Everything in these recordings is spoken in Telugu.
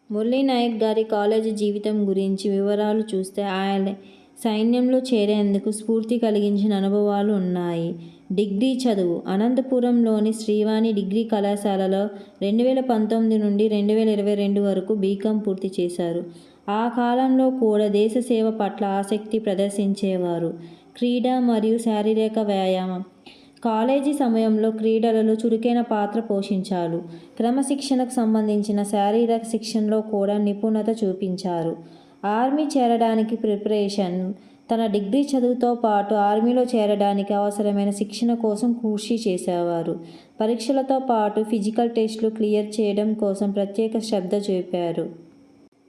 మురళీ నాయక్ గారి కాలేజీ జీవితం గురించి వివరాలు చూస్తే ఆయన సైన్యంలో చేరేందుకు స్ఫూర్తి కలిగించిన అనుభవాలు ఉన్నాయి. డిగ్రీ చదువు అనంతపురంలోని శ్రీవాణి డిగ్రీ కళాశాలలో 2019 నుండి 2022 వరకు బీకాం పూర్తి చేశారు. ఆ కాలంలో కూడా దేశ సేవ పట్ల ఆసక్తి ప్రదర్శించేవారు. క్రీడ మరియు శారీరక వ్యాయామం కాలేజీ సమయంలో క్రీడలలో చురుకైన పాత్ర పోషించారు. క్రమశిక్షణకు సంబంధించిన శారీరక శిక్షణలో కూడా నిపుణత చూపించారు. ఆర్మీ చేరడానికి ప్రిపరేషన్ తన డిగ్రీ చదువుతో పాటు ఆర్మీలో చేరడానికి అవసరమైన శిక్షణ కోసం కృషి చేసేవారు. పరీక్షలతో పాటు ఫిజికల్ టెస్టులు క్లియర్ చేయడం కోసం ప్రత్యేక శ్రద్ధ చూపారు.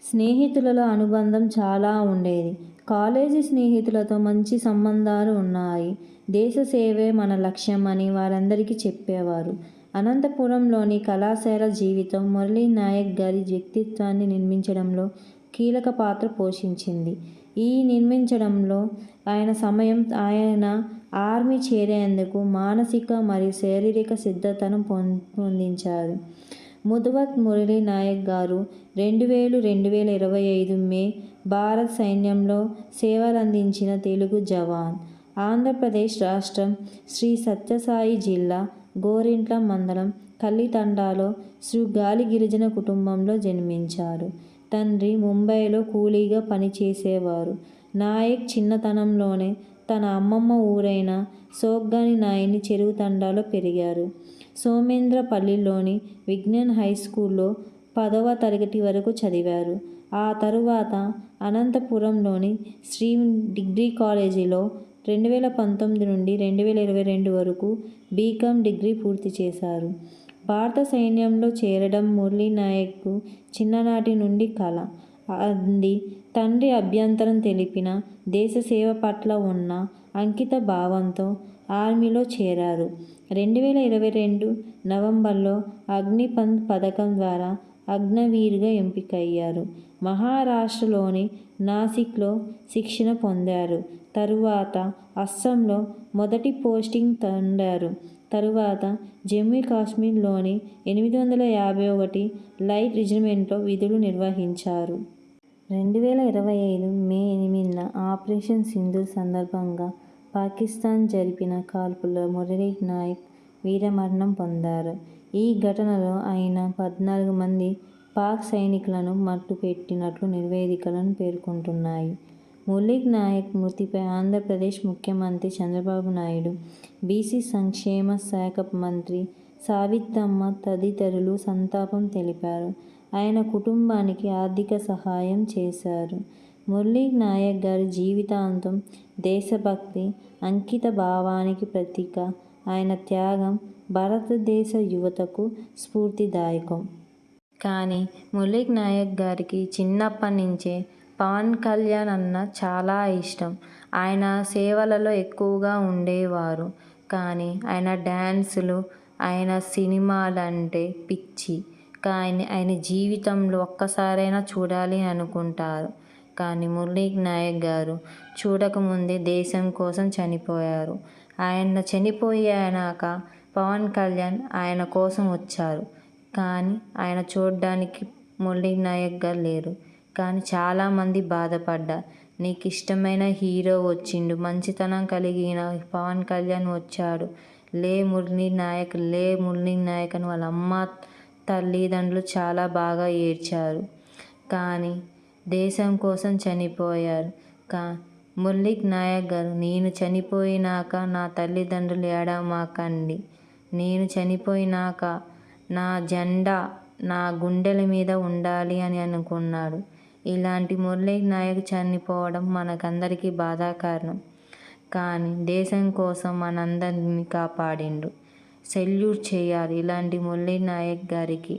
స్నేహితులలో అనుబంధం చాలా ఉండేది. కాలేజీ స్నేహితులతో మంచి సంబంధాలు ఉన్నాయి. దేశ సేవే మన లక్ష్యం అని వారందరికీ చెప్పేవారు. అనంతపురంలోని కళాశాల జీవితం మురళీ నాయక్ గారి వ్యక్తిత్వాన్ని నిర్మించడంలో కీలక పాత్ర పోషించింది. ఈ నిర్మించడంలో ఆయన ఆర్మీ చేరేందుకు మానసిక మరియు శారీరక సిద్ధతను పొందించారు. ముదువత్ మురళీ నాయక్ గారు 2000-2025 మే భారత సైన్యంలో సేవలందించిన తెలుగు జవాన్. ఆంధ్రప్రదేశ్ రాష్ట్రం శ్రీ సత్యసాయి జిల్లా గోరింట్ల మండలం కల్లితండాలో శ్రీగాలి గిరిజన కుటుంబంలో జన్మించారు. తండ్రి ముంబైలో కూలీగా పనిచేసేవారు. నాయక్ చిన్నతనంలోనే తన అమ్మమ్మ ఊరైన సోగ్గాని నాయని చెరువు తండాలో పెరిగారు. సోమేంద్రపల్లిలోని విజ్ఞాన్ హైస్కూల్లో 10వ తరగతి వరకు చదివారు. ఆ తరువాత అనంతపురంలోని శ్రీ డిగ్రీ కాలేజీలో 2019 నుండి 2022 వరకు బీకాం డిగ్రీ పూర్తి చేశారు. భారత సైన్యంలో చేరడం మురళీ నాయక్కు చిన్ననాటి నుండి కల. అది తండ్రి అభ్యంతరం తెలిపినా దేశ సేవ పట్ల ఉన్న అంకిత భావంతో ఆర్మీలో చేరారు. 2022 నవంబర్లో అగ్నిపథ్ పథకం ద్వారా అగ్నివీర్గా ఎంపికయ్యారు. మహారాష్ట్రలోని నాసిక్లో శిక్షణ పొందారు. తరువాత అస్సాంలో మొదటి పోస్టింగ్ పొందారు. తరువాత జమ్మూ కాశ్మీర్లోని 851 లైట్ రెజిమెంట్లో విధులు నిర్వహించారు. 2025 మే 8న ఆపరేషన్ సింధూర్ సందర్భంగా పాకిస్థాన్ జరిపిన కాల్పుల్లో మురళీ నాయక్ వీరమరణం పొందారు. ఈ ఘటనలో ఆయన 14 మంది పాక్ సైనికులను మట్టుపెట్టినట్లు నివేదికలు పేర్కొంటున్నాయి. మురళీ నాయక్ మృతిపై ఆంధ్రప్రదేశ్ ముఖ్యమంత్రి చంద్రబాబు నాయుడు, బీసీ సంక్షేమ శాఖ మంత్రి సవితమ్మ తదితరులు సంతాపం తెలిపారు. ఆయన కుటుంబానికి ఆర్థిక సహాయం చేశారు. మురళీ నాయక్ గారి జీవితాంతం దేశభక్తి, అంకిత భావానికి ప్రతీక. ఆయన త్యాగం భారతదేశ యువతకు స్ఫూర్తిదాయకం. కానీ మురళీ నాయక్ గారికి చిన్నప్పటి నుంచే పవన్ కళ్యాణ్ అన్న చాలా ఇష్టం. ఆయన సేవలలో ఎక్కువగా ఉండేవారు. కానీ ఆయన డ్యాన్సులు, ఆయన సినిమాలంటే పిచ్చి. కానీ ఆయన జీవితంలో ఒక్కసారైనా చూడాలి అనుకుంటారు. కానీ మురళీ నాయక్ గారు చూడకముందే దేశం కోసం చనిపోయారు. ఆయన చనిపోయాక పవన్ కళ్యాణ్ ఆయన కోసం వచ్చారు. కానీ ఆయన చూడడానికి మురళీ నాయక్ గారు లేరు. కానీ చాలామంది బాధపడ్డారు. నీకు ఇష్టమైన హీరో వచ్చిండు, మంచితనం కలిగిన పవన్ కళ్యాణ్ వచ్చాడు, లే మురళీ నాయక్, లే మురళీ నాయక్ అని వాళ్ళ అమ్మ తల్లిదండ్రులు చాలా బాగా ఏడ్చారు. కానీ దేశం కోసం చనిపోయారు. మురళీ నాయక్ గారు, నేను చనిపోయినాక నా తల్లిదండ్రులు ఏడవమాకండి, నేను చనిపోయినాక నా జెండా నా గుండెల మీద ఉండాలి అని అనుకున్నాడు. ఇలాంటి మురళీ నాయక్ చనిపోవడం మనకందరికీ బాధాకరం. కానీ దేశం కోసం మనందరినీ కాపాడిండు. సెల్యూట్ చేయాలి ఇలాంటి మురళీ నాయక్ గారికి.